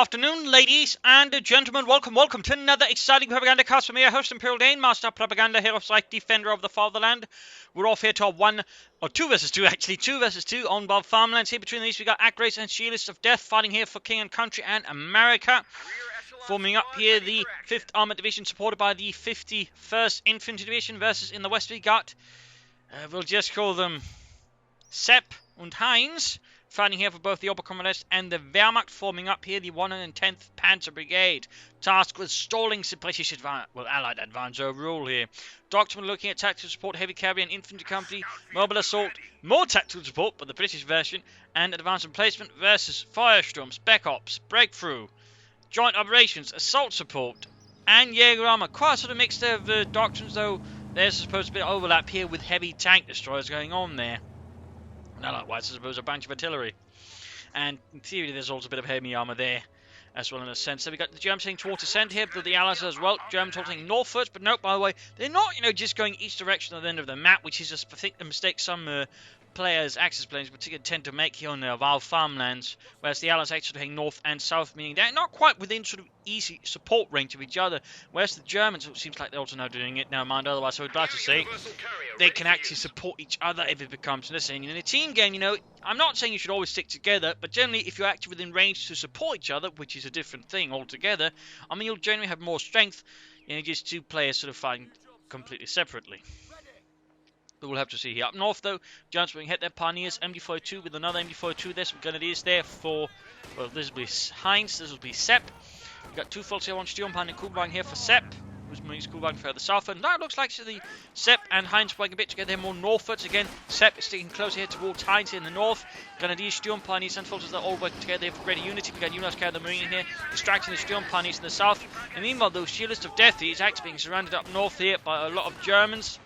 afternoon, ladies and gentlemen. Welcome to another exciting Propagandacast from me, your host, Imperial Dane, Master of Propaganda, Hero of Sight, Defender of the Fatherland. We're off here to our 2 versus 2 on Bob Farmlands. Here between these, we got Agreys and Shelest of Death fighting here for King and Country and America. Forming up here, the 5th Armoured Division supported by the 51st Infantry Division versus in the west we got, we'll just call them Sepp and Heinz. Fighting here for both the Oberkommandist and the Wehrmacht, forming up here the 110th Panzer Brigade, tasked with stalling the British Allied advance overall here. Doctrine looking at tactical support, heavy cavalry and infantry company, mobile assault, more tactical support, but the British version, and advance replacement versus firestorm, spec ops, breakthrough, joint operations, assault support, and Jaeger armor. Quite a sort of mixed of doctrines, though there's supposed to be overlap here with heavy tank destroyers going on there. No, likewise, I suppose a bunch of artillery. And in theory, there's also a bit of heavy armour there as well in a sense. So we got the Germans heading towards the centre here, but the Allies as well. Germans heading northwards, but note, by the way, they're not, just going each direction at the end of the map, which is just, I think, a mistake some players, Axis players in particular, tend to make here on the Val farmlands, whereas the Allies actually heading north and south, meaning they're not quite within sort of easy support range of each other, whereas the Germans, it seems like they're also now doing it, never mind otherwise, so I'd like to say they can actually support each other if it becomes necessary. In a team game, I'm not saying you should always stick together, but generally if you're actually within range to support each other, which is a different thing altogether, you'll generally have more strength, just two players sort of fighting completely separately. But we'll have to see here. Up north, though, Germans will hit their pioneers. MD42 with another MD42. There's some grenadiers there for, well, this will be Heinz, this will be Sepp. We've got two folks here, one Sturmpanzer and Kuhlwagen here for Sepp, who's moving his Kuhlwagen further south. And now it looks like the Sepp and Heinz playing a bit together more northwards. Again, Sepp is sticking closer here towards Heinz in the north. Grenadiers, Sturmpanzers, and folks that all work together here for greater unity. We've got UNAS carrying the Marine here, distracting the Sturmpanzers in the south. And meanwhile, though, Shelest of Death is actually being surrounded up north here by a lot of Germans.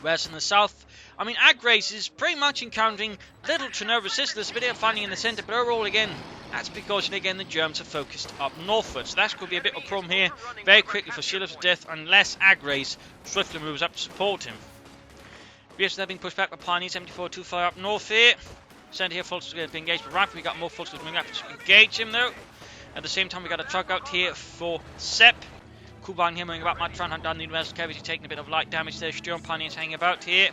Whereas in the south, Agreys is pretty much encountering little to no resistance, a bit of fighting in the centre, but overall, again, that's because, again, the Germans are focused up northwards. So that could be a bit of a problem here very quickly for Shelest of Death, unless Agreys swiftly moves up to support him. BS they're being pushed back by Pioneers, 74-2 fire up north here. Centre here, folks are going to be engaged, but right, we got more folks moving up to engage him, though. At the same time, we got a truck out here for Sepp. Kuhlwagen here moving about, might try and hunt down the Universal Cavalry, taking a bit of light damage there. Sturmpanzers hanging about here.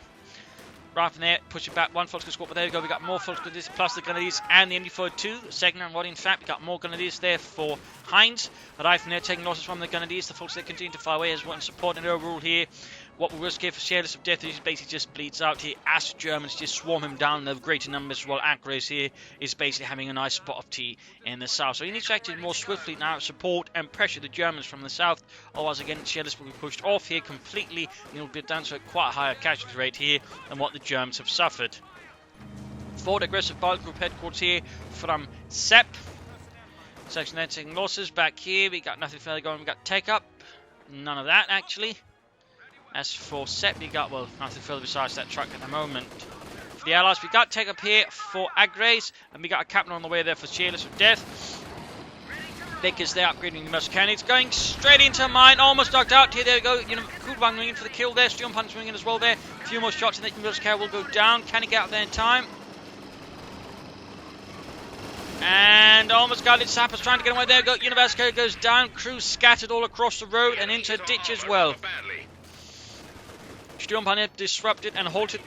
Right from there, push it back. One Volkswagen squad, but there we go. We got more Volkswagen plus the Grenadiers and the MD42. The second round, what in fact, we got more Grenadiers there for Heinz. Right from there, taking losses from the Grenadiers. The folks that continue to fire away as well and supporting the overall here. What will risk here for Shelest of Death is basically just bleeds out here as Germans just swarm him down in greater numbers, while Agreys here is basically having a nice spot of tea in the south. So he needs to actually more swiftly now support and pressure the Germans from the south. Otherwise, again, Shelest will be pushed off here completely, and he'll be down to a quite higher casualty rate here than what the Germans have suffered. Forward aggressive battle group headquarters here from Sepp. Section there taking losses. Back here, we got nothing further going. We got take up. None of that, actually. As for Sepp, we got, nothing further besides that truck at the moment. For the Allies, we got take up here for Agreys, and we got a captain on the way there for Shelest of Death. Because they're upgrading the most cannons, going straight into mine, almost knocked out here. There we go. Kuhlwagen moving in for the kill there. Sturmpanzer moving in as well there. A few more shots, and the Universal Cavalry will go down. Can he get out there in time? And almost got it. Sappers trying to get away. There we go. Universal Cavalry goes down. Crews scattered all across the road and into a ditch as well. Sturmpanzer disrupted and halted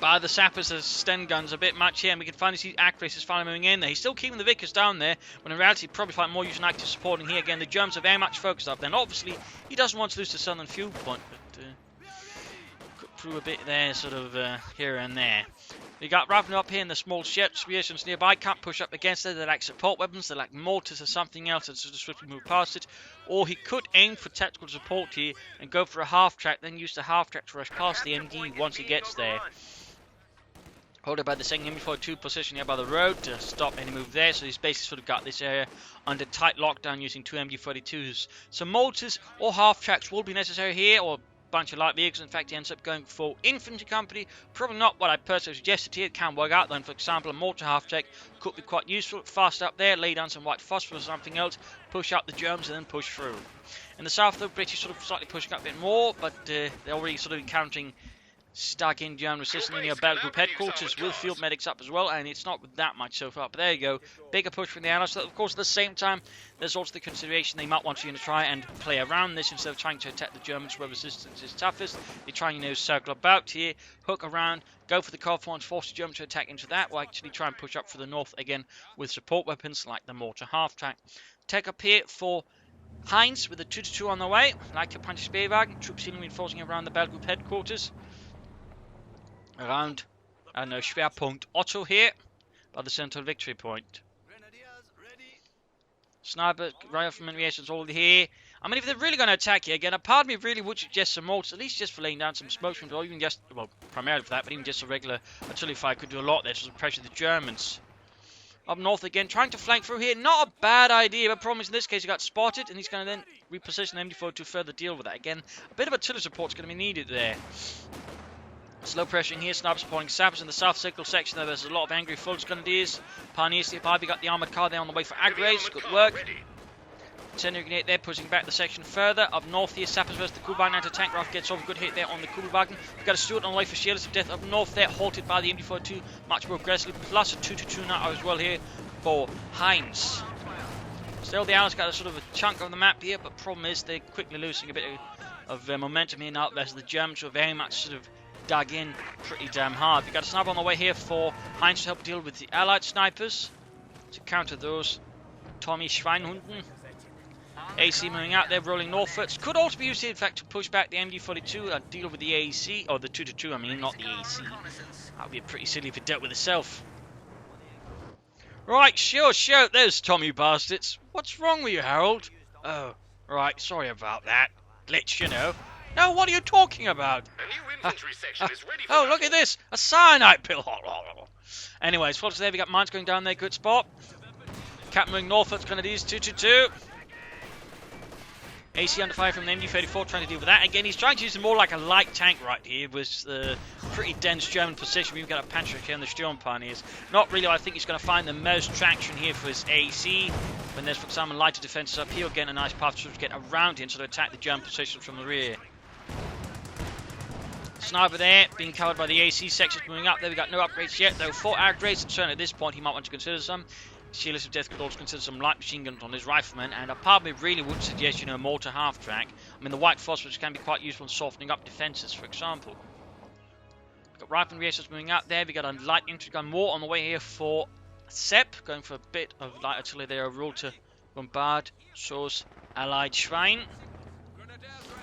by the sappers as Sten guns a bit much here, and we can finally see Agreys is finally moving in there. He's still keeping the Vickers down there, when in reality probably find more using active supporting here. Again, the Germans are very much focused up there, and obviously he doesn't want to lose the southern fuel point, but could prove a bit there, sort of here and there. We got wrapping up here in the small situations nearby. Can't push up against it. They lack support weapons. They lack mortars or something else. And just swiftly move past it. Or he could aim for tactical support here and go for a half track. Then use the half track to rush past the MD once he gets there. Hold it by the second MD42 position here by the road to stop any move there. So he's basically sort of got this area under tight lockdown using two MD42s. So mortars or half tracks will be necessary here, or bunch of light vehicles. In fact, he ends up going for infantry company. Probably not what I personally suggested here. It can work out then. For example, a mortar half track could be quite useful. Fast up there, lay down some white phosphorus or something else, push out the Germans and then push through. In the south, the British sort of slightly pushing up a bit more, but they're already sort of encountering stuck in German resistance near Battle Group headquarters with field medics up as well, and it's not that much so far, but there you go. Bigger push from the Allies. So of course, at the same time, there's also the consideration they might want to try and play around this instead of trying to attack the Germans where resistance is toughest. They try and circle about here, hook around, go for the cold front, force the Germans to attack into that, or actually try and push up for the north again with support weapons like the mortar half-track. Take up here for Heinz with a 2-2 on the way, like a punch Speerwagen, troops healing reinforcing around the Battle Group headquarters. Around Schwerpunkt Otto here by the central victory point. Sniper rifleman reactions all here. I mean, if they're really going to attack here again, a part of me really would suggest some mortars, at least just for laying down some smoke screens, or even just, well, primarily for that, but even just a regular artillery fire could do a lot there to pressure the Germans. Up north again, trying to flank through here. Not a bad idea, but problem is in this case he got spotted, and he's going to then reposition the MD4 to further deal with that. Again, a bit of artillery support is going to be needed there. Slow pressuring here, snipers supporting sappers in the south circle section. There's a lot of angry full grenadiers. Pioneers nearby. We got the armoured car there on the way for Agreys. Good work. Incendiary grenade there, pushing back the section further. Up north here, sappers versus the Kugelwagen. Anti-tank rifle gets off a good hit there on the Kugelwagen. We've got a Stuart on the way for Shelest of Death up north there, halted by the MD42. Much more aggressively, plus a 2-2 now as well here for Heinz. Still, the Allies got a sort of a chunk of the map here, but problem is they're quickly losing a bit of momentum here now. There's the Germans who are very much sort of dug in pretty damn hard. We've got a sniper on the way here for Heinz to help deal with the Allied snipers to counter those Tommy Schweinhunden. AC moving out there, rolling northwards. Could also be used here, in fact, to push back the MD42 and deal with the AC, or the 2-2, I mean, not the AC. That would be pretty silly if it dealt with itself. Right, sure, there's Tommy bastards. What's wrong with you, Harold? Oh, right, sorry about that. Glitch, you know. No, what are you talking about? A new infantry section is ready for oh, look at this! A cyanide pill! Anyways, folks, there we got mines going down there, good spot. Captain moving northwards, Grenadiers 2-2. AC under fire from the MD34, trying to deal with that. Again, he's trying to use it more like a light tank right here, with the pretty dense German position. We've got a Panzer here on the Sturm Pioneers. Not really, I think he's going to find the most traction here for his AC. When there's, for example, lighter defences up here, again, a nice path to get around him, so to attack the German positions from the rear. Sniper there, being covered by the AC sections moving up. There we got no upgrades yet, though. For Agreys, and certainly at this point, he might want to consider some. Shelest of Death could also consider some light machine guns on his riflemen, and I probably really would suggest, you know, a mortar half-track. I mean, the white phosphorus can be quite useful in softening up defences, for example. We've got rifleman reactors moving up there. We've got a light infantry gun more on the way here for Sepp, going for a bit of light artillery there overall to bombard So's allied Schwein.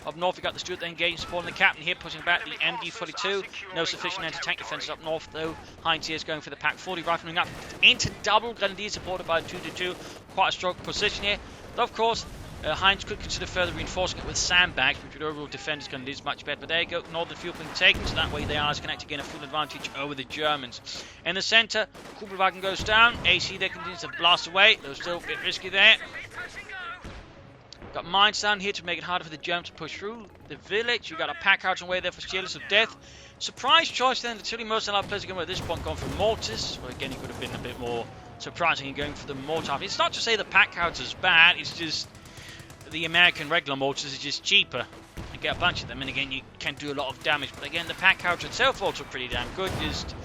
Up north, we got the Stuart there engaging, supporting the captain here, pushing back the MD42. No sufficient anti-tank defences up north, though. Heinz here is going for the Pack 40, rifling up into double Grenadiers, supported by a 2-2. Quite a strong position here. Though, of course, Heinz could consider further reinforcing it with sandbags, which would overall defend his Grenadiers much better. But there you go, northern field being taken, so that way the Allies can actually gain a full advantage over the Germans. In the centre, Kugelwagen goes down. AC there continues to blast away, though still a bit risky there. Got mines down here to make it harder for the Germans to push through the village. You've got a pack out on the way there for Shelest of Death. Surprise choice then. Until most Allied players are going at this point going for mortars. Well, again, it could have been a bit more surprising in going for the mortar. It's not to say the pack outs is bad. It's just the American regular mortars is just cheaper. You get a bunch of them, and again, you can do a lot of damage. But again, the pack out itself also pretty damn good. Just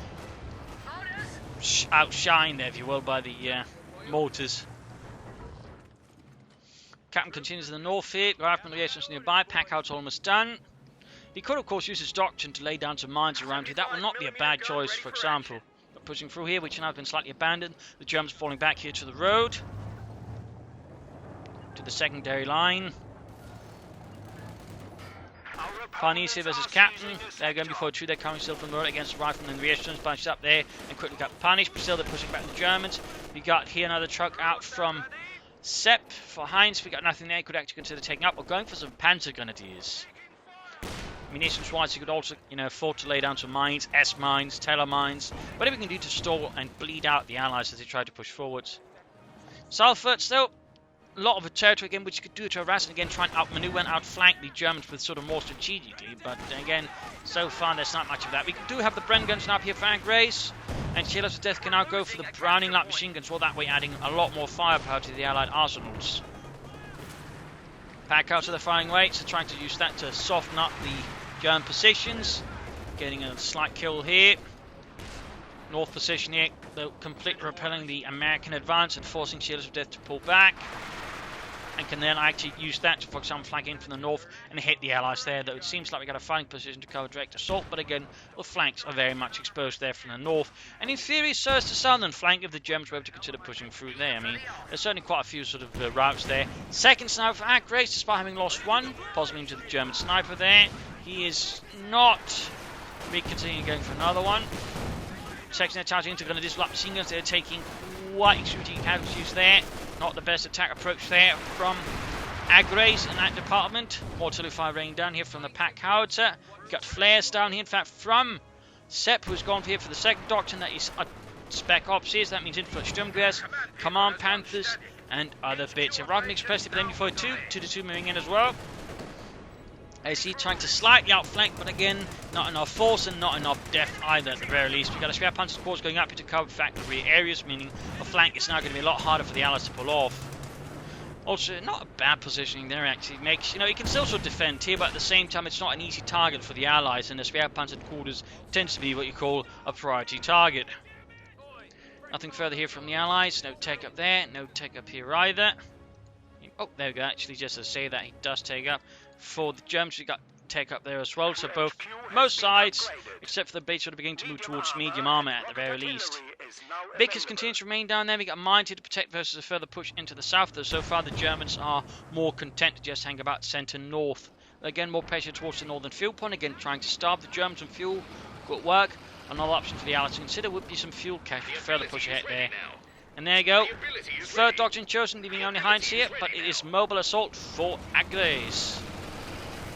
outshined there, if you will, by the mortars. Captain continues in the north here. Rifleman reactions nearby. Pack out's almost done. He could, of course, use his doctrine to lay down some mines around here. That would not be a bad choice, for example. But pushing through here, which now has been slightly abandoned. The Germans falling back here to the road. To the secondary line. Pioneers here versus Captain. They're going before 2. They're coming still from the road against the Rifleman and reactions. Bunched up there and quickly got punished. But still, they're pushing back the Germans. We got here another truck out from Sepp for Heinz. We got nothing there. Could actually consider taking up or going for some Panzer Grenadiers. Munitions wise, you could also, you know, afford to lay down some mines, S mines, Taylor mines, whatever you can do to stall and bleed out the Allies as they try to push forwards. Salford still a lot of a territory again, which you could do to harass and again try and outmaneuver and outflank the Germans with sort of more strategically. But again, so far there's not much of that. We do have the Bren guns now up here for Agreys. And Shelest of Death can now go for the Browning light machine guns, all that way adding a lot more firepower to the Allied arsenals. Pack out to the firing weights, so trying to use that to soften up the German positions. getting a slight kill here. North position here, though, completely repelling the American advance and forcing Shelest of Death to pull back. And can then actually use that to, for example, flank in from the north and hit the Allies there. Though it seems like we got a fighting position to cover direct assault, but again, the flanks are very much exposed there from the north. And in theory, so is the southern flank if the Germans were able to consider pushing through there. I mean, there's certainly quite a few sort of routes there. Second sniper for Agreys, despite having lost one, possibly into the German sniper there. He is not reconsidering going for another one. Second charging into going to disrupt machine guns. They're taking quite extreme casualties there. Not the best attack approach there from Agreys in that department. Artillery fire raining down here from the Pack Howitzer. We've got flares down here, in fact, from Sepp, who's gone here for the second doctrine. That is a spec ops here, so that means infantry Sturmgewehrs, Command Panthers, and other bits. Arriving expressly, but then before 2-2 moving in as well. As he trying to slightly outflank, but again, not enough force and not enough depth either at the very least. We've got a Spear Panzer Corps going up here to cover factory areas, meaning a flank is now going to be a lot harder for the Allies to pull off. Also, not a bad positioning there actually. Makes, you know, he can still sort of defend here, but at the same time it's not an easy target for the Allies, and the Spear Panzer Corps tends to be what you call a priority target. Nothing further here from the Allies, no take up there, no take up here either. Oh, there we go, actually just to say that he does take up. For the Germans, we got take up there as well. So both, most sides, except for the base, sort of beginning to move towards medium armor at the very least. Vickers continues to remain down there. We got Mine to protect versus a further push into the south. Though so far the Germans are more content to just hang about centre north. Again, more pressure towards the northern fuel point. Again, trying to starve the Germans from fuel. Good work. Another option for the Allies to consider would be some fuel cache to further push ahead there. And there you go. Third doctrine chosen, leaving only Heinz here, but it is mobile assault for Agreys.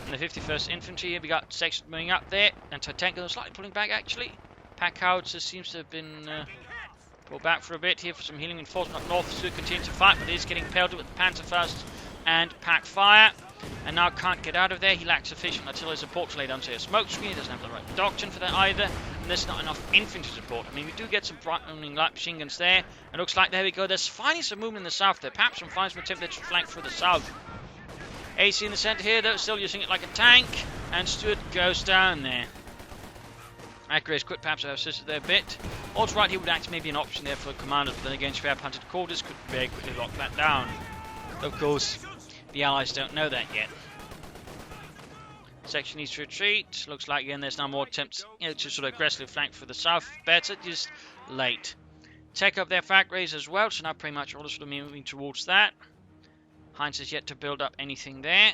And the 51st Infantry here, we got sections moving up there, and Tatanka slightly pulling back actually. Pack Howitzer seems to have been pulled back for a bit here for some healing reinforcement up north. Should continue to fight, but it is getting pelted with the Panzer first and Pack Fire. And now can't get out of there. He lacks sufficient artillery support to lay down, say, a smoke screen. He doesn't have the right doctrine for that either. And there's not enough infantry support. I mean, we do get some brightening light machine guns there. And looks like, there we go, there's finally some movement in the south there. Perhaps some finds some attempt to flank through the south. AC in the centre here, though, still using it like a tank. And Stuart goes down there. Agreys could perhaps have assisted there a bit. Also right here would act maybe an option there for commanders, but then again, Spear Panzer Corps could very quickly lock that down. Of course, the Allies don't know that yet. Section needs to retreat. Looks like again there's now more attempts, you know, to sort of aggressively flank for the south. Better just late. Take up their Agreys as well, so now pretty much all sort of moving towards that. Heinz has yet to build up anything there.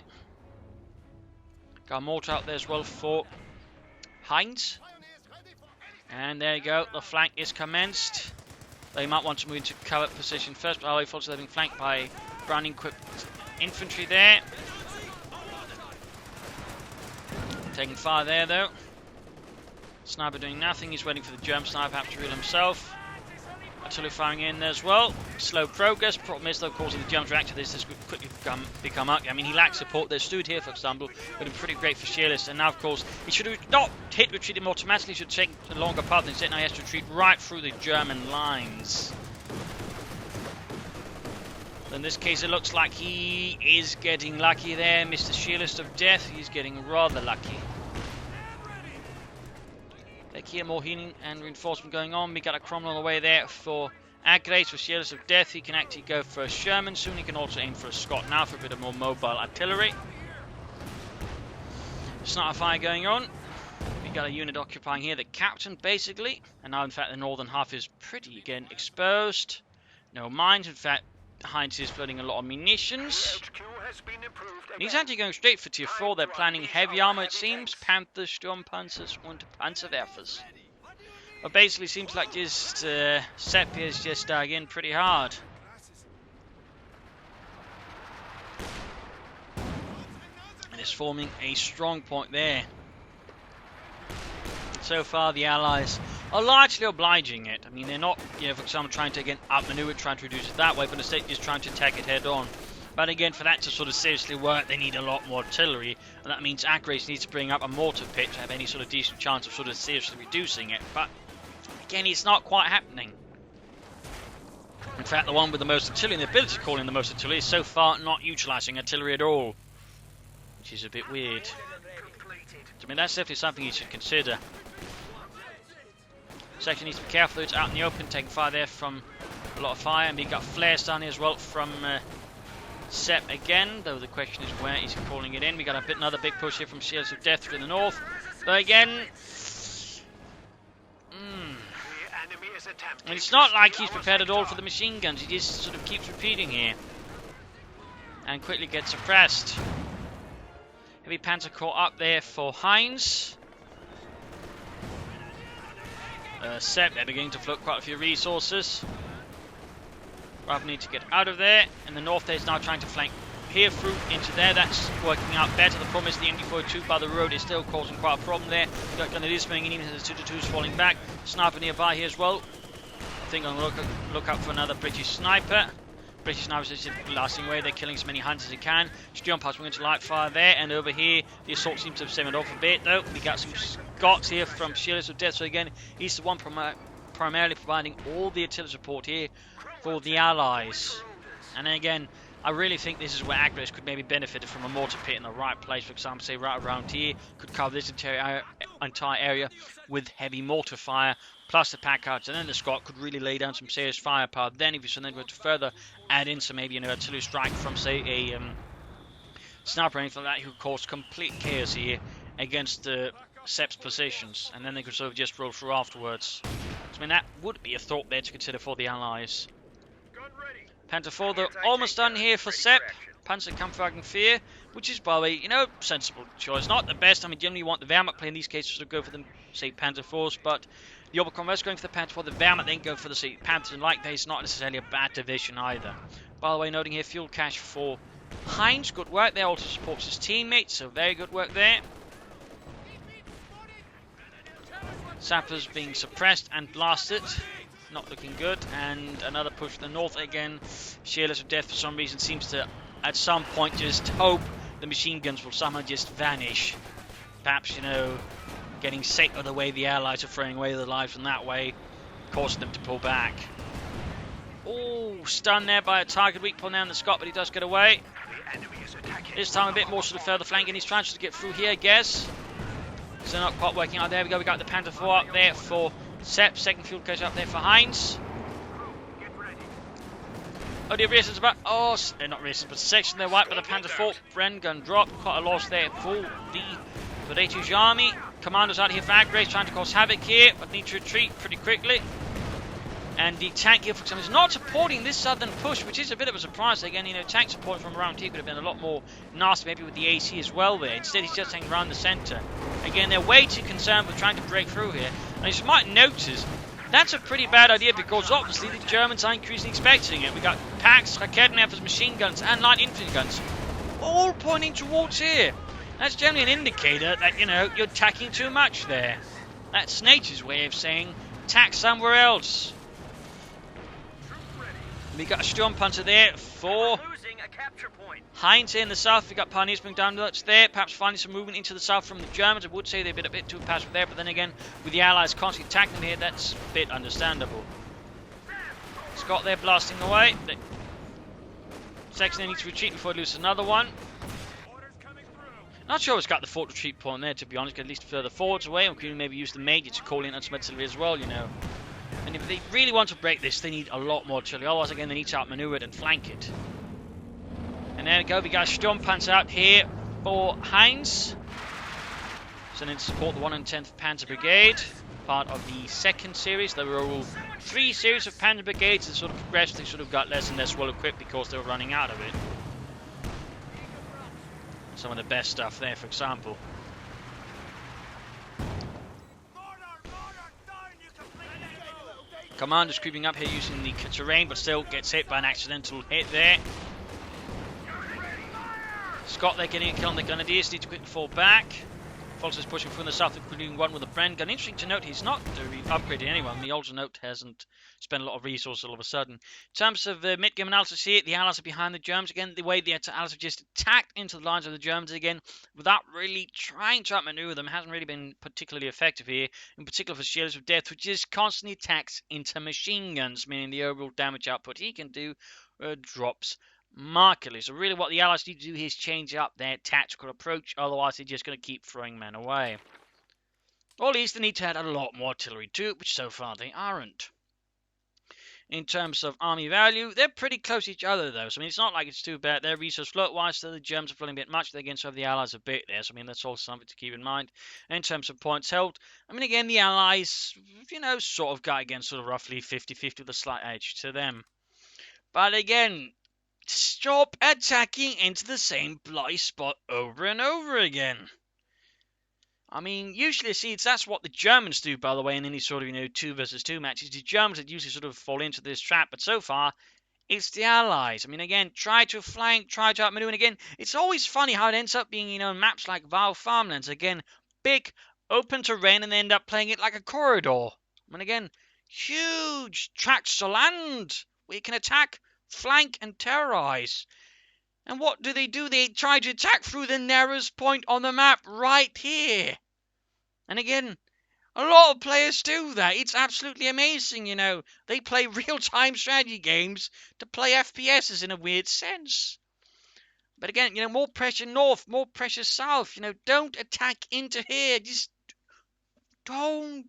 Got a mortar out there as well for Heinz. And there you go, the flank is commenced. They might want to move into covert position first, but also they're being flanked by Browning equipped infantry there. Taking fire there though. Sniper doing nothing, he's waiting for the German sniper perhaps to reel himself. Artillery firing in there as well. Slow progress. Problem is though, of course, if the Germans react to this could quickly become ugly. I mean, he lacks support. There's Stuart here, for example, would have been pretty great for Shelest. And now, of course, he should have not hit retreat him automatically. He should take a longer path. Instead, now he has to retreat right through the German lines. In this case, it looks like he is getting lucky there. Mr. Shelest of Death, he's getting rather lucky. Here, more healing and reinforcement going on. We got a Cromwell on the way there for Agreys, for Shelest of Death. He can actually go for a Sherman soon. He can also aim for a Scott now for a bit of more mobile artillery. Sniper fire going on. We got a unit occupying here, the captain basically. And now in fact the northern half is pretty again exposed. No mines, in fact Heinz is flooding a lot of munitions. And he's actually going straight for tier 4. They're planning heavy armor, it seems. Panthers, Sturmpanzers und Panzerwerfers. But basically seems like just Sepp is just dug in pretty hard. And is forming a strong point there. So far the Allies are largely obliging it. I mean, they're not, you know, for example, trying to again outmaneuver, trying to reduce it that way, but instead just trying to attack it head on. But again, for that to sort of seriously work, they need a lot more artillery, and that means Agreys needs to bring up a mortar pit to have any sort of decent chance of sort of seriously reducing it. But again, it's not quite happening. In fact, the one with the most artillery and the ability to call in the most artillery is so far not utilising artillery at all, which is a bit weird. I mean, that's definitely something you should consider. Section needs to be careful. It's out in the open, taking fire there from a lot of fire, and we got flares down here as well from Sepp again. Though the question is, where is he calling it in? We got another big push here from Shelest of Death to the north. But again, and it's not like he's prepared at all for the machine guns. He just sort of keeps repeating here, and quickly gets suppressed. Heavy Panzer Corps up there for Heinz. Sepp, they're beginning to float quite a few resources. Rather need to get out of there. In the north, there's now trying to flank here through into there. That's working out better. The problem is the MD-42 by the road is still causing quite a problem there. You've got Grenadiers swinging in, even the 2-2s falling back. Sniper nearby here as well. I think I'm going to look out for another British sniper. British snipers are just blasting away. They're killing as many Huns as they can. Sturmparts going to light fire there. And over here, the assault seems to have simmered off a bit, though. We got some Scots here from Shelest of Death. So again, he's the one primarily providing all the artillery support here for the Allies. And then again, I really think this is where Agreys could maybe benefit from a mortar pit in the right place. For example, say right around here, could cover this entire area with heavy mortar fire, plus the Packards, and then the Scot could really lay down some serious firepower. Then if you then go to further add in some maybe an artillery strike from say a sniper or anything like that, who could cause complete chaos here against the Sepp's positions, and then they could sort of just roll through afterwards. So, I mean, that would be a thought there to consider for the Allies. Panther 4, they're almost done here for Sepp. Panzerkampfwagen 4, which is, by the way, you know, sensible choice. Not the best. I mean, generally you want the Wehrmacht play in these cases to go for the, say, Panther 4s, but the Oberkongress going for the Panther 4, the Wehrmacht then go for the, say, Panthers, and like that, it's not necessarily a bad division either. By the way, noting here, fuel cache for Heinz, good work there, also supports his teammates, so very good work there. Sappers being suppressed and blasted. Not looking good, and another push to the north again. Shelest of Death for some reason seems to at some point just hope the machine guns will somehow just vanish. Perhaps, you know, getting sick of the way the Allies are throwing away their lives in that way, causing them to pull back. Oh, stunned there by a target weak point down the Scot, but he does get away. This time a bit more sort of further flanking. He's trying to get through here, I guess. So not quite working out. There we go. We got the Panther 4 up there for Sepp. Second fuel cache up there for Heinz. Oh, the races about. Oh, not races, but section there wiped by the Panther 4. Bren gun dropped. Quite a loss there for the British Army. Commandos out here for Agreys trying to cause havoc here, but need to retreat pretty quickly. And the tank here, for example, is not supporting this southern push, which is a bit of a surprise. Again, you know, tank support from around here could have been a lot more nasty, maybe with the AC as well there. Instead, he's just hanging around the centre. Again, they're way too concerned with trying to break through here. And as you might notice, that's a pretty bad idea, because obviously the Germans are increasingly expecting it. We got Packs, Raketenwerfers, machine guns, and light infantry guns, all pointing towards here. That's generally an indicator that, you know, you're attacking too much there. That's nature's way of saying attack somewhere else. We got a Sturmpanzer there for Heinz in the south. We got Pioneers bring down nuts there. Perhaps finding some movement into the south from the Germans. I would say they've been a bit too passive there, but then again, with the Allies constantly attacking them here, that's a bit understandable. Scott there blasting away. Section needs to retreat before he loses another one. Not sure it's got the fort retreat point there, to be honest. Get at least further forwards away, and could maybe use the Major to call in on some artillery as well, you know. And if they really want to break this, they need a lot more artillery. Otherwise, again, they need to outmaneuver it and flank it. And there we go. We got Sturmpanzer out here for Heinz. So then to support the 110th Panzer Brigade, part of the second series. There were all 3 series of Panzer Brigades that sort of progressed. They sort of got less and less well equipped because they were running out of it. Some of the best stuff there, for example. Commander's creeping up here using the terrain, but still gets hit by an accidental hit there. Scott there getting a kill on the Grenadiers, need to quickly fall back. Fox is pushing through in the south, including one with a Bren gun. Interesting to note, he's not upgrading anyone. The older note hasn't spent a lot of resources all of a sudden. In terms of mid-game analysis here, the Allies are behind the Germans. Again, the way the Allies have just attacked into the lines of the Germans again, without really trying to outmaneuver them, hasn't really been particularly effective here. In particular for Shelest of Death, which just constantly attacks into machine guns, meaning the overall damage output he can do drops markedly. So really what the Allies need to do here is change up their tactical approach, otherwise they're just going to keep throwing men away. Or at least they need to add a lot more artillery to it, which so far they aren't. In terms of army value, they're pretty close to each other though. So I mean, it's not like it's too bad. Their resource float-wise, so the Germans are floating a bit much. They're against the Allies a bit there. So I mean, that's also something to keep in mind. In terms of points held, I mean, again, the Allies, sort of got against sort of roughly 50-50 with a slight edge to them. But again, stop attacking into the same bloody spot over and over again. I mean, usually, that's what the Germans do, by the way, in any sort of, 2 versus 2 matches. The Germans that usually sort of fall into this trap, but so far, it's the Allies. I mean, again, try to flank, try to outmaneuver, and again, it's always funny how it ends up being, maps like Val Farmlands. Again, big, open terrain, and they end up playing it like a corridor. I mean, again, huge tracts of land where you can attack, flank, and terrorize. And what do? They try to attack through the narrowest point on the map, right here. And again, a lot of players do that. It's absolutely amazing, They play real-time strategy games to play FPSs in a weird sense. But again, more pressure north, more pressure south. Don't attack into here. Just don't.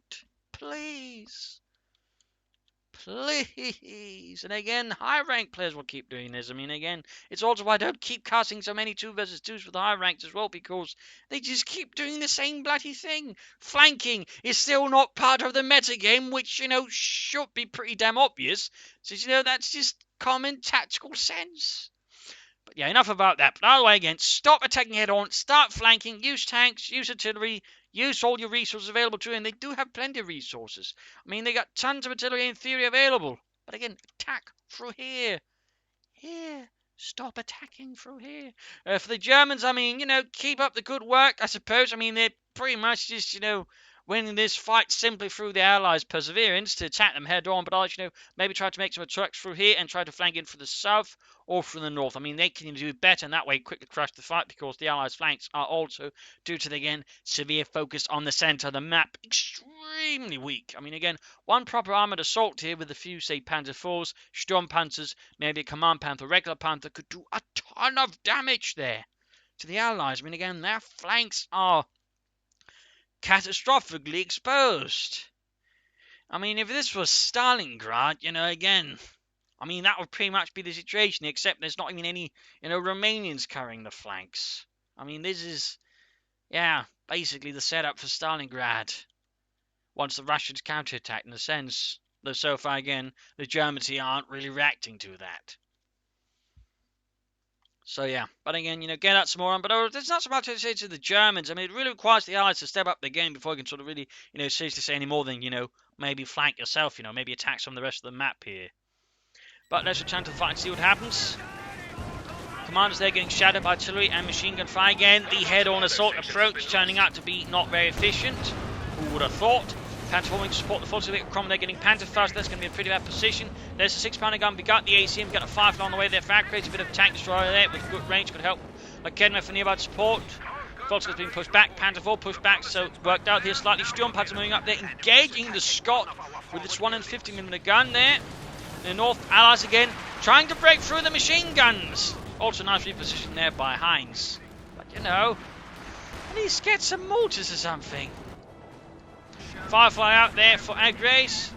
Please. Please. And again, high rank players will keep doing this. I mean, again, it's also why I don't keep casting so many 2 versus 2s with high ranks as well, because they just keep doing the same bloody thing. Flanking is still not part of the metagame, which, should be pretty damn obvious. So, that's just common tactical sense. But yeah, enough about that. But either way, again, stop attacking head on, start flanking, use tanks, use artillery, use all your resources available to you, and they do have plenty of resources. I mean, they got tons of artillery in theory available. But again, attack through here. Here. Stop attacking through here. For the Germans, I mean, keep up the good work, I suppose. I mean, they're pretty much just, winning this fight simply through the Allies' perseverance to attack them head on, but also, maybe try to make some attacks through here and try to flank in from the south or from the north. I mean, they can do better, and that way quickly crush the fight, because the Allies' flanks are also, due to the, again, severe focus on the centre of the map, extremely weak. I mean, again, one proper armoured assault here with a few, say, Panzer IVs, Sturmpanzers, maybe a Command Panther, regular Panther, could do a ton of damage there to the Allies. I mean, again, their flanks are catastrophically exposed. I mean, if this was Stalingrad, again, I mean, that would pretty much be the situation, except there's not even any, Romanians carrying the flanks. I mean, this is, basically the setup for Stalingrad. Once the Russians counterattack, in a sense, though so far, again, the Germans here aren't really reacting to that. So yeah, but again, get out some more on. But there's not so much to say to the Germans. I mean, it really requires the Allies to step up their game before you can sort of really, seriously say any more than, maybe flank yourself, maybe attack some of the rest of the map here. But let's return to the fight and see what happens. Commanders there getting shadowed by artillery and machine gun fire again. The head-on assault approach turning out to be not very efficient. Who would have thought? Panther forming to support the forces of Cromwell. They're getting Panther first. That's going to be a pretty bad position. There's a 6-pounder gun. We got the ACM. Got a Firefly on the way there. Fire creates a bit of tank destroyer there with good range. Could help. Kedma for nearby support. Volska's being pushed back. Panther 4 pushed back. So it's worked out here slightly. Sturmpanzer moving up there. Engaging the Scot with its 150mm gun there. In the north, Allies again trying to break through the machine guns. Also nice reposition there by Heinz. But at least get some mortars or something. Firefly out there for Agreys.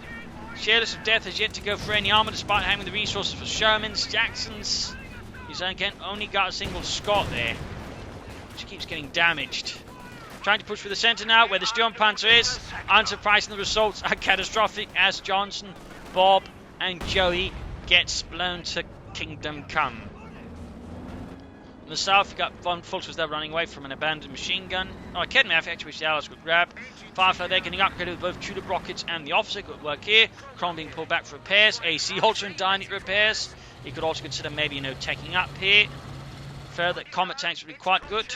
Shelest of Death has yet to go for any armour despite having the resources for Shermans, Jacksons. He's only got a single Scot there, which keeps getting damaged. Trying to push through the centre now where the Sturmpanzer is. Unsurprising, the results are catastrophic as Johnson, Bob and Joey gets blown to Kingdom Come. In the south, you've got Von Fulters there running away from an abandoned machine gun. Kedma actually, which the Allies could grab. Firefly there getting upgraded with both Tudor rockets and the officer. Good work here. Cron being pulled back for repairs. AC also in dire need repairs. You could also consider maybe, taking up here. Further, Comet tanks would be quite good.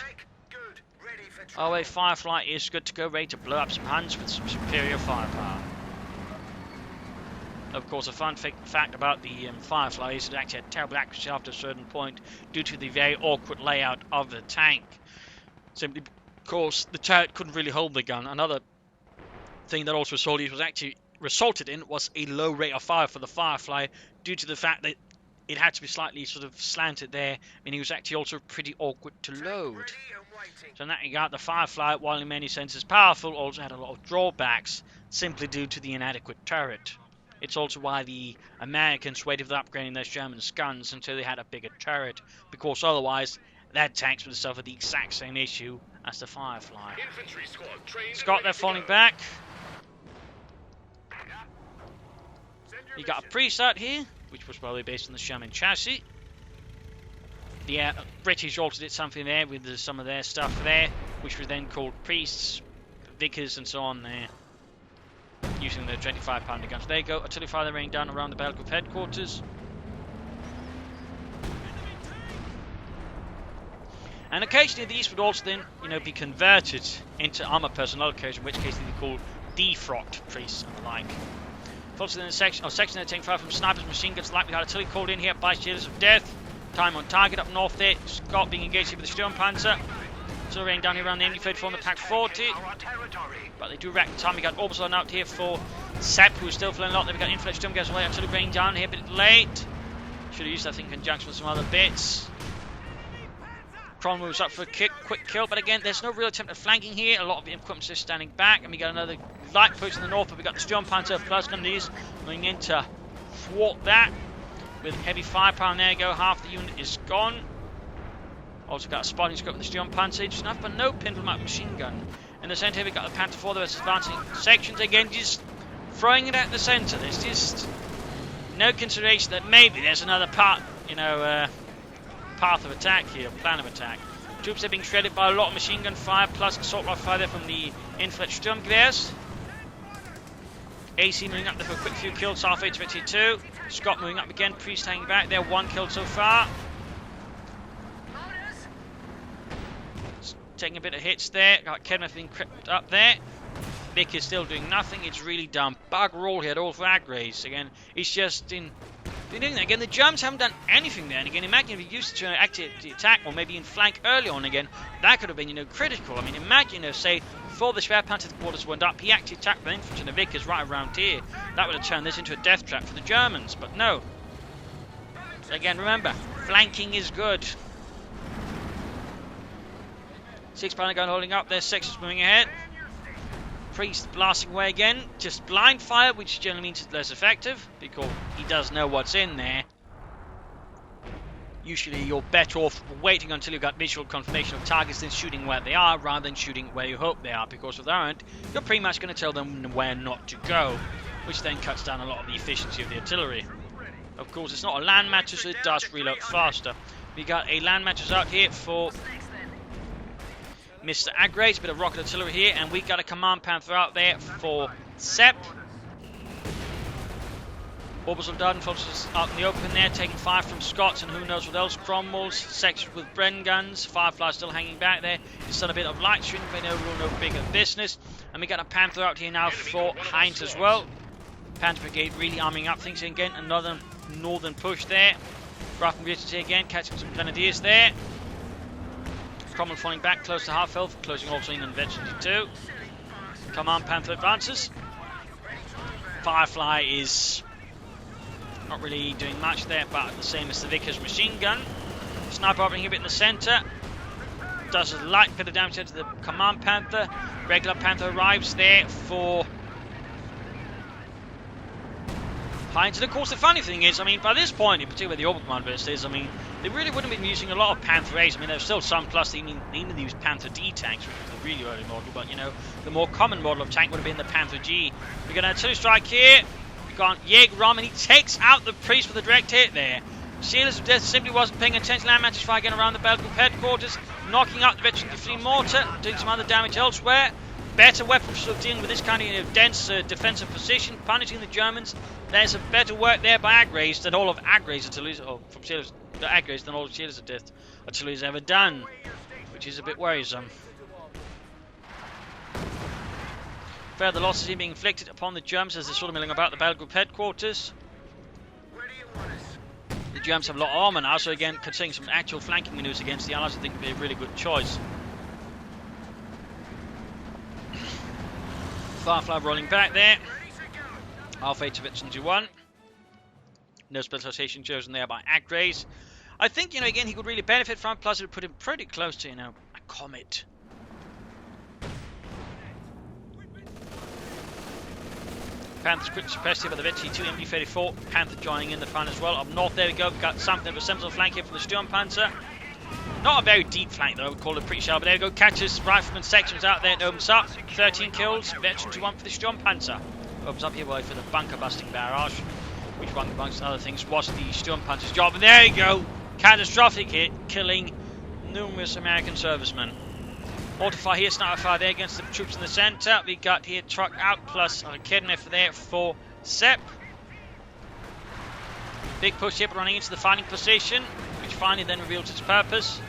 Oh wait, Firefly is good to go, ready to blow up some Huns with some superior firepower. Of course, a fun fact about the Firefly is it actually had terrible accuracy after a certain point due to the very awkward layout of the tank. Simply because the turret couldn't really hold the gun. Another thing that also resulted in was a low rate of fire for the Firefly due to the fact that it had to be slightly sort of slanted there, and he was actually also pretty awkward to load. So in that regard, the Firefly, while in many senses powerful, also had a lot of drawbacks, simply due to the inadequate turret. It's also why the Americans waited with upgrading their German guns until they had a bigger turret, because otherwise their tanks would suffer the exact same issue as the Firefly. Scott, they're falling back. You got a priest out here, which was probably based on the Sherman chassis. The British also did something there with some of their stuff there, which was then called priests, vicars, and so on there, using the 25-pounder guns. There you go, artillery fire raining down around the battle group headquarters. And occasionally these would also then, be converted into armored personnel occasion, in which case they'd be called defrocked priests and the like. Also in the section they're taking fire from snipers, machine guns, likely artillery called in here by Shelest of Death. Time on target up north there. Scott being engaged here with the Sturmpanzer. So raining down here around the enemy field from the Pack 40. But they do rack the time. We got Orbison out here for Sepp, who's still flying a lot. Then we got inflated Sturmgunners away. Artillery raining down here a bit late. Should have used that in conjunction with some other bits. Kron moves up for a quick kill, but again, there's no real attempt at flanking here. A lot of the equipment's just standing back, and we got another light push in the north, but we got the Sturmpanzer plus Gundis going in to thwart that. With heavy firepower, and there you go, half the unit is gone. Also got a spotting scope with the Sturmpanzer, just enough, but no Pendulum machine gun. In the centre, we got the Panther 4, that's advancing sections again, just throwing it at the centre. There's just no consideration that maybe there's another part, path of attack here, plan of attack. Troops are being shredded by a lot of machine gun fire plus assault rifle fire there from the infantry Sturmgewehrs. AC moving up there for a quick few kills, half 8 to 52. Scott moving up again, Priest hanging back there, 1 kill so far. Taking a bit of hits there, got Kenneth being crept up there. Vic is still doing nothing, it's really done bugger all here at all for Agreys. Again, it's just in doing that. Again, the Germans haven't done anything there, and again, imagine if you used to activate the attack, or maybe in flank early on again, that could have been, critical. I mean, imagine, say, before the Schwerpanzer quarters went up, he actually attacked the infantry and the Vickers right around here. That would have turned this into a death trap for the Germans, but no. So again, remember, flanking is good. 6-pounder gun holding up there, 6 is moving ahead. Priest blasting away again, just blind fire, which generally means it's less effective, because he does know what's in there. Usually you're better off waiting until you've got visual confirmation of targets than shooting where they are, rather than shooting where you hope they are, because if they aren't, you're pretty much going to tell them where not to go, which then cuts down a lot of the efficiency of the artillery. Of course, it's not a land mattress, so it does reload faster. We got a land mattress out here for Mr. Agreys, a bit of rocket artillery here, and we got a command panther out there for Sepp. Orbital Darden forces out in the open there, taking fire from Scots and who knows what else. Cromwell's sections with Bren guns. Firefly still hanging back there. It's done a bit of light shooting, but no bigger business. And we got a panther out here now for Heinz as well. Panther Brigade really arming up things again. Another northern push there. Grafton Brigade here again, catching some grenadiers there. Cromwell falling back close to half health, closing also in on eventually too. Command Panther advances. Firefly is not really doing much there, but the same as the Vickers machine gun. Sniper operating a bit in the centre. Does a light bit of damage to the Command Panther. Regular Panther arrives there for Heinz. And of course the funny thing is, I mean, by this point, in particular where the Orbital Command Burst is, I mean, they really wouldn't have been using a lot of Panther A's. I mean, there's still some, plus they even used Panther D tanks, which was the really early model, but the more common model of tank would have been the Panther G. We got an artillery strike here. We got Jäger Ram, and he takes out the priest with a direct hit there. Shelest of Death simply wasn't paying attention. Land matches fire again around the battle group headquarters, knocking out the veteran infantry mortar, doing some other damage elsewhere. Better weapon for dealing with this kind of dense defensive position, punishing the Germans. There's a better work there by Agreys than all of Agreys artillery, or from Shelest, the Agreys than all of Shelest of Death artillery's ever done, which is a bit worrisome. Further losses being inflicted upon the Germans as they're sort of milling about the battle group headquarters. The Germans have a lot of armor now, so again, considering some actual flanking maneuvers against the Allies, I think would be a really good choice. Firefly rolling back there. Half 8 to Victory 1. No specialization chosen there by Agreys. I think, again, he could really benefit from it, plus it would put him pretty close to, a comet. Panther's quick suppressed here by the VT2 MD34. Panther joining in the fun as well. Up north, there we go. We've got something of a similar flank here from the Sturmpanzer. Not a very deep flank, though. I would call it pretty shallow. But there we go. Catches rifleman sections out there and opens up. 13 kills. Veteran to 1 for the Sturmpanzer. Opens up here for the bunker busting barrage, which one, amongst other things, was the Sturmpanzer's job. And there you go. Catastrophic hit, killing numerous American servicemen. Mortar here, sniper fire there against the troops in the centre. We got here truck out plus a kidnapper there for Sepp. Big push here running into the fighting position, which finally then reveals its purpose.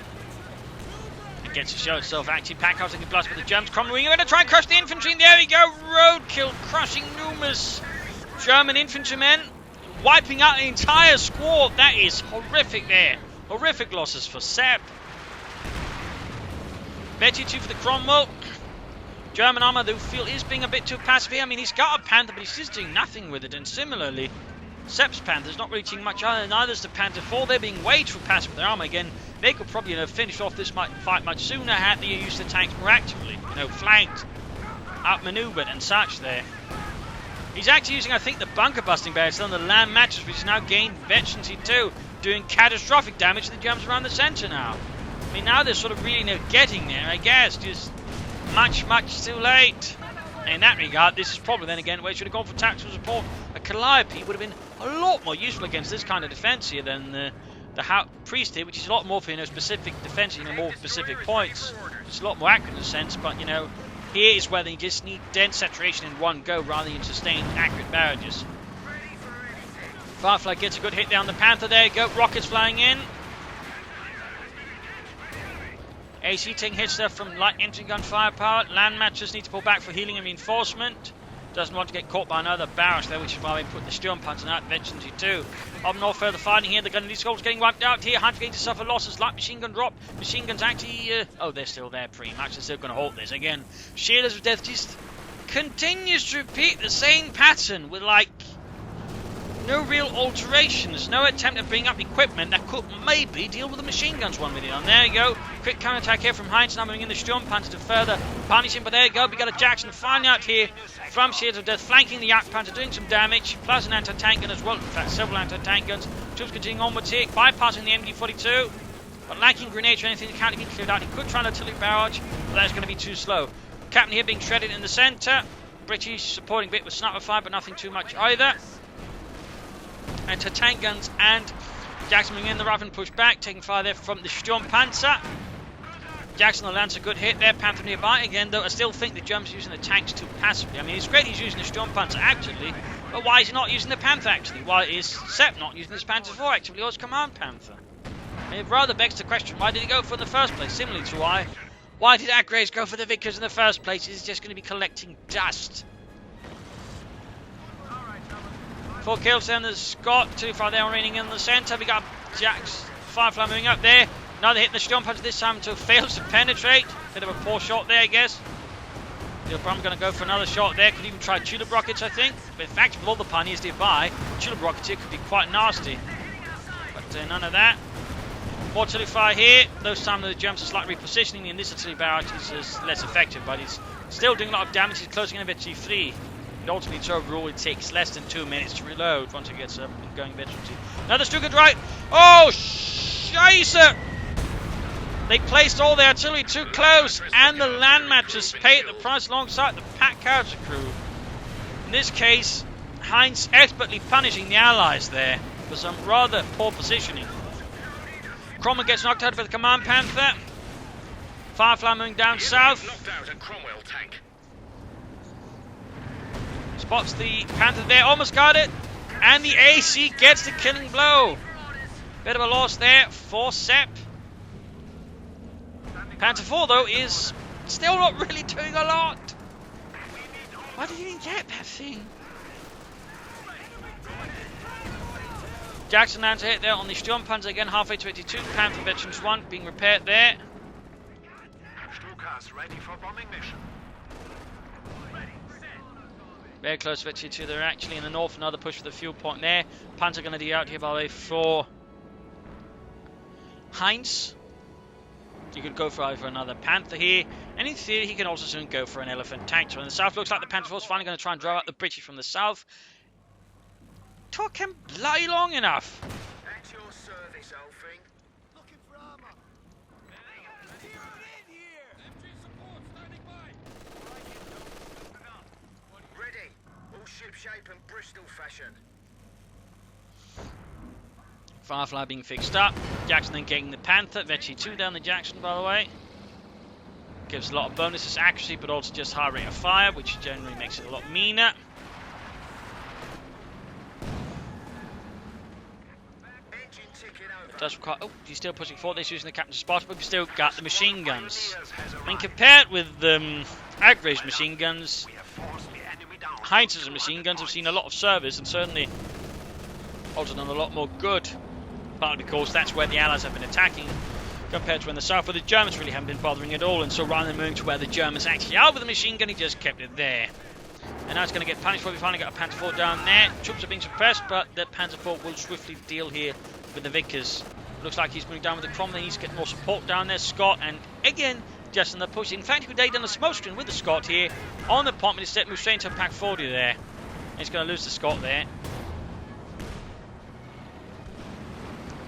It gets to show itself actually. Pack house taking blast with the Germans. Cromwell, you're going to try and crush the infantry. And there we go. Roadkill, crushing numerous German infantrymen, wiping out the entire squad. That is horrific there. Horrific losses for Sepp. VT2 for the Cromwell. German armour, they feel, is being a bit too passive here. I mean, he's got a Panther, but he's just doing nothing with it. And similarly, Sepp's Panther's not really doing much either. Neither is the Panther 4. They're being way too passive with their armour. Again, they could probably finish off this fight much sooner had they used the tanks more actively. Flanked, outmaneuvered and such there. He's actually using, I think, the bunker busting barrels on the land matches, which has now gained veterancy too, doing catastrophic damage to the Germans around the centre now. I mean, now they're sort of really getting there, I guess. Just much too late. In that regard, this is probably then again where he should have gone for tactical support. A Calliope would have been a lot more useful against this kind of defence here than the Priest here, which is a lot more for specific defence, more specific points. It's a lot more accurate in a sense, but here is where they just need dense saturation in one go rather than sustained accurate barrages. Firefly gets a good hit down the Panther. There you go. Rockets flying in. AC taking hits there from light entry gun firepower. Land matches need to pull back for healing and reinforcement. Doesn't want to get caught by another barrage there, which is why they put the Sturmpanzer out. Veterancy too. Up north, further fighting here. The gun in these skulls getting wiped out here. Heinz going to suffer losses. Light machine gun drop. Machine guns actually. Oh, they're still there pretty much. They're still going to halt this again. Shelest of Death just continues to repeat the same pattern with no real alterations, no attempt to bring up equipment that could maybe deal with the machine guns one minute on. There you go. Quick counterattack here from Heinz, now moving in the Sturmpanzer to further punish him. But there you go. We got a Jackson finally out here from Shields of Death, flanking the Jagdpanzer, doing some damage, plus an anti-tank gun as well. In fact, several anti-tank guns. Troops continuing onwards here, bypassing the MD42, but lacking grenades or anything that can't even be cleared out. He could try an artillery barrage, but that's going to be too slow. Captain here being shredded in the centre. British supporting bit with sniper fire, but nothing too much either. Anti-tank guns and Jackson moving in the rifle and push back, taking fire there from the Sturmpanzer. Jackson will lands a good hit there. Panther nearby again, though I still think the Germans are using the tanks too passively. I mean, it's great he's using the Sturmpanzer actively, but why is he not using the Panther actually? Why is Sepp not using his Panther 4 actively or his Command Panther? I mean, it rather begs the question, why did he go for it in the first place? Similarly to why did Agreys go for the Vickers in the first place? He's just going to be collecting dust. 4 kills then, there's Scott, 2 far there remaining in the centre. We got Jack's Firefly moving up there. Another hit in the Sturmpanzer this time until fails to penetrate. Bit of a poor shot there, I guess. I'm going to go for another shot there. Could even try tulip rockets, I think. But in fact, with all the pioneers nearby, tulip rockets here could be quite nasty. But none of that. More artillery fire here. Those time the Germans are slightly repositioning, and this artillery barrage is less effective, but it's still doing a lot of damage. He's closing in a bit G3. Ultimately, its overall, it takes less than 2 minutes to reload once it gets up and going veterancy. Another Stuka right. Oh, Scheisse! They placed all their artillery too close, and the land matches paid the price alongside the pack howitzer crew. In this case, Heinz expertly punishing the Allies there for some rather poor positioning. Cromwell gets knocked out by the Command Panther. Firefly moving down south. Spots the Panther there, almost got it, and the AC gets the killing blow. Bit of a loss there for Sepp. Panther 4 though is still not really doing a lot. Why did he even get that thing? Jackson lands a hit there on the Sturmpanzer again, halfway to 82. Panther Veterans 1 being repaired there. Stukas ready for bombing mission. Very close to it. They're actually in the north. Another push for the fuel point there. Panther going to be out here, by the way, for Heinz. You could go for either another Panther here, and in theory he can also soon go for an elephant tank. So in the south, looks like the Panther force finally going to try and drive out the British from the south. Took him bloody long enough. At your service, old thing. Looking for armor. Ready. All ship shape and Bristol fashion. Firefly being fixed up. Jackson then getting the Panther. Vecchi 2 down the Jackson, by the way. Gives a lot of bonuses, accuracy, but also just high rate of fire, which generally makes it a lot meaner. Engine ticking over. It does require... Oh, he's still pushing forward. He's using the captain's spot, but we've still got the machine guns. I mean, compared with Agreys machine guns, Heinz's machine guns have seen a lot of service and certainly also done a lot more good. Partly because that's where the Allies have been attacking, compared to when the South, where the Germans really haven't been bothering at all. And so rather than moving to where the Germans actually are with the machine gun, he just kept it there. And now it's going to get punished for. We finally got a Panther Fort down there. Troops are being suppressed, but the Panther Fort will swiftly deal here with the Vickers. Looks like he's moving down with the Cromwell. He's getting more support down there. Scott, and again, just in the push. In fact, he could have done a smoke screen with the Scott here on the point, but instead moved straight into a Pack 40 there. And he's going to lose the Scott there.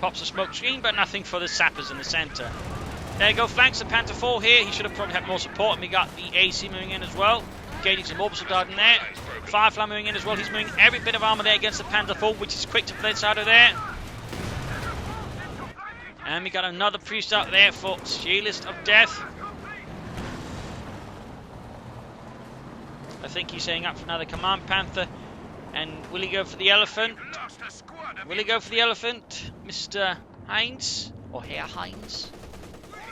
Pops a smoke screen, but nothing for the sappers in the centre. There you go, flanks the Panther 4 here. He should have probably had more support, and we got the AC moving in as well. Gaining some orbital dart in there. Firefly moving in as well. He's moving every bit of armour there against the Panther 4, which is quick to blitz out of there. And we got another priest out there for Shelest of Death. I think he's setting up for another Command Panther. And will he go for the elephant? Will he go for the elephant, Mr. Heinz? Or Herr Heinz?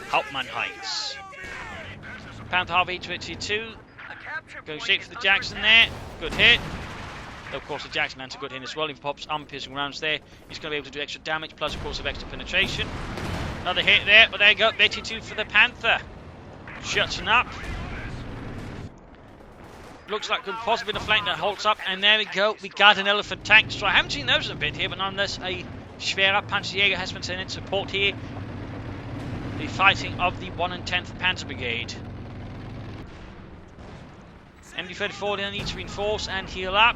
Hauptmann Heinz. Panther half H-22. Going straight for the Jackson there. Good hit. Though, of course, the Jackson lands a good hit as well. If he pops armor-piercing rounds there, he's going to be able to do extra damage, plus, of course, of extra penetration. Another hit there, but there you go. H-22 for the Panther. Shuts him up. Looks like could possibly be a flank that holds up, and there we go. We got an elephant tank. So I haven't seen those in a bit here, but nonetheless, a Schwerer Panzerjäger has been sent in support here. The fighting of the 1 10th Panzer Brigade. MD-34 then needs to reinforce and heal up.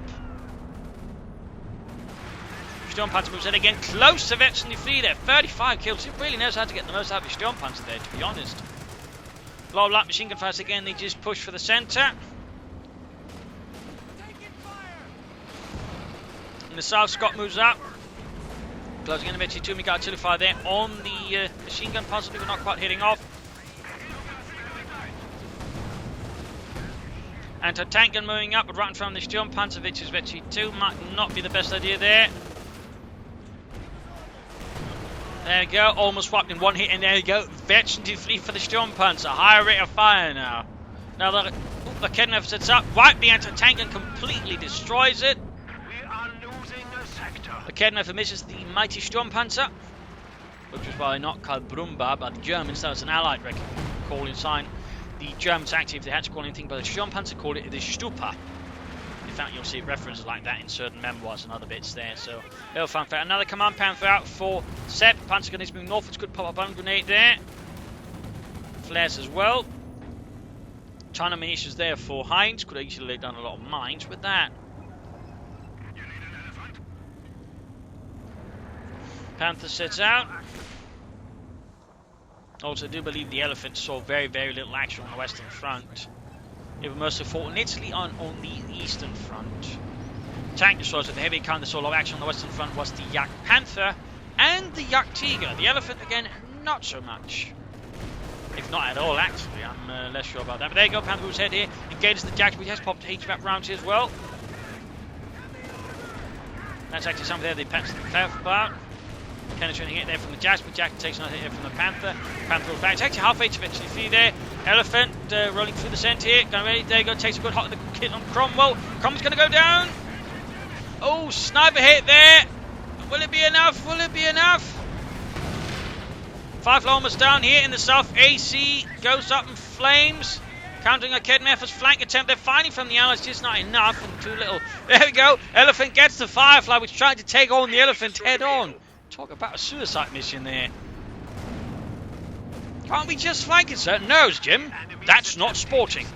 Sturmpanzer moves in again, close to Veteran Fleet there. 35 kills. He really knows how to get the most out of his Sturmpanzer there, to be honest. A lot of light machine gun fires again. They just push for the centre. In the south, Scott moves up. Closing in the H-22, we got artillery fire there on the machine gun, possibly, but not quite hitting off. Anti-tank gun moving up, but right in front of the Sturmpanzer, which is H-22, might not be the best idea there. There we go, almost wiped in one hit, and there we go, Veteran Fleet for the Sturmpanzer, higher rate of fire now. Now the Kednev sets up, right, the anti-tank gun completely destroys it. The Kednev misses the mighty Sturmpanzer, which was probably not called Brumba by the Germans. That was an Allied calling sign. The Germans actually, if they had to call anything by the Sturmpanzer, called it the Stupa. In fact, you'll see references like that in certain memoirs and other bits there. So, little fanfare. Another Command Panther out for Sepp. Panzer gun is moving northwards. Could pop a bomb grenade there. Flares as well. China munitions there for Heinz. Could have easily done a lot of mines with that. Panther sets out. Also, I do believe the elephant saw very, very little action on the Western Front. They were mostly fought in Italy on the Eastern Front. Tank destroyers with the heavy kind that saw a lot of action on the Western Front was the Yak Panther and the Yak Tiger. The elephant, again, not so much. If not at all, actually. I'm less sure about that. But there you go, Panther moves ahead here. Engages the Jack, which has popped HVAC rounds here as well. That's actually something there the Panthers to be careful about. Penetrating it there from the Jack, but Jack takes another hit from the Panther. Panther goes back. It's actually halfway to eventually there. Elephant rolling through the centre here. Going ready. There you go. Takes a good hot the hit on Cromwell. Cromwell's going to go down. Oh, sniper hit there. Will it be enough? Will it be enough? Firefly almost down here in the south. AC goes up in flames. Countering a kid efforts, flank attempt. They're fighting from the Allies, just not enough. And too little. There we go. Elephant gets the Firefly, which tried to take on the Elephant head on. Talk about a suicide mission there. Can't we just flank it, sir? No, Jim. That's not sporting.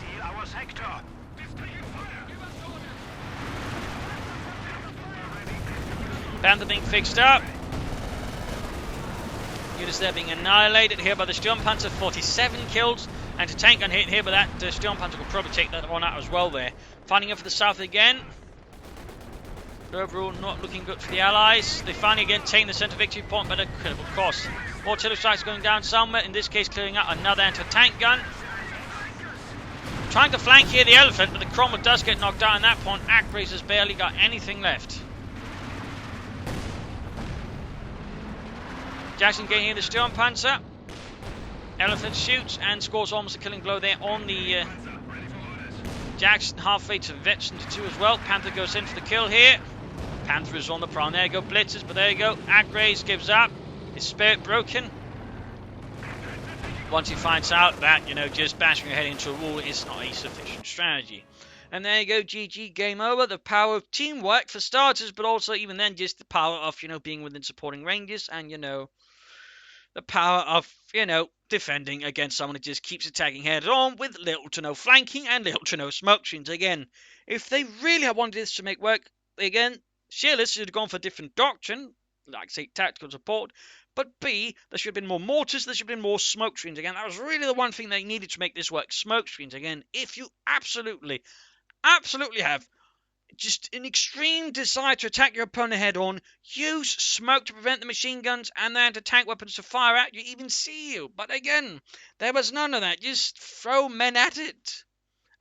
Panther being fixed up. Units there being annihilated here by the Sturmpanzer. 47 kills. And a tank gun hit here, but that Sturmpanzer will probably take that one out as well there. Finding it for the south again. But overall, not looking good for the Allies. They finally again take the centre victory point, but at a critical cost. More artillery strikes going down somewhere. In this case, clearing out another anti-tank gun. Trying to flank here the Elephant, but the Cromwell does get knocked out. At that point, Agreys has barely got anything left. Jackson getting in the Sturmpanzer. Elephant shoots and scores almost a killing blow there on the Jackson. Halfway to Vetson to 2 as well. Panther goes in for the kill here. Panther is on the prowl. There you go, blitzes, but there you go. Agreys gives up. His spirit broken. Once he finds out that, you know, just bashing your head into a wall is not a sufficient strategy. And there you go, GG, game over. The power of teamwork for starters, but also even then just the power of, you know, being within supporting ranges and, you know, the power of, you know, defending against someone who just keeps attacking head on with little to no flanking and little to no smoke screens. Again, if they really had wanted this to make work, again, Shelest should have gone for a different doctrine, like, say, tactical support. But B, there should have been more mortars, there should have been more smoke screens. Again, that was really the one thing they needed to make this work. Smoke screens. Again, if you absolutely have just an extreme desire to attack your opponent head on, use smoke to prevent the machine guns and the anti-tank weapons to fire at you, even see you. But again, there was none of that. Just throw men at it.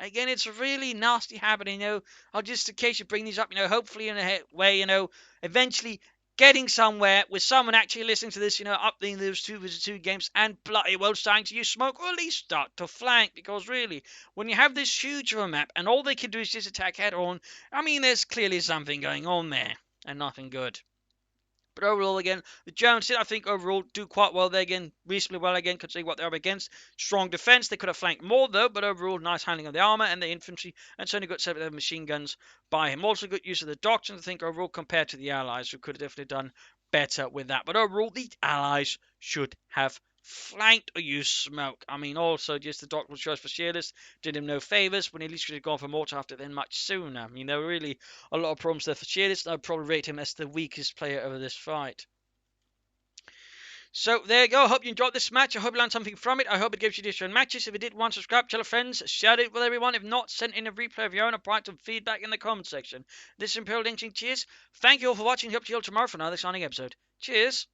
Again, it's a really nasty habit, you know. Just in case you bring these up, you know, hopefully in a way, you know, eventually getting somewhere with someone actually listening to this, you know, updating those 2v2 games and bloody well starting to use smoke, or at least start to flank. Because really, when you have this huge of a map and all they can do is just attack head on, I mean, there's clearly something going on there and nothing good. But overall, again, the Germans did, I think, overall do quite well there again, reasonably well again, considering what they're up against. Strong defense. They could have flanked more, though, but overall, nice handling of the armor and the infantry, and certainly good set of machine guns by him. Also, good use of the doctrine, I think, overall, compared to the Allies, who could have definitely done better with that. But overall, the Allies should have flanked or used smoke. I mean, also, just the doctrinal choice for Shelest did him no favours, when he at least should have gone for mortar after then much sooner. I mean, there were really a lot of problems there for Shelest. I'd probably rate him as the weakest player over this fight. So there you go. I hope you enjoyed this match. I hope you learned something from it. I hope it gives you different matches. If you did want to subscribe, tell your friends, share it with everyone. If not, send in a replay of your own or provide some feedback in the comment section. This is Imperial Lynching. Cheers. Thank you all for watching. Hope to see you all tomorrow for another exciting episode. Cheers.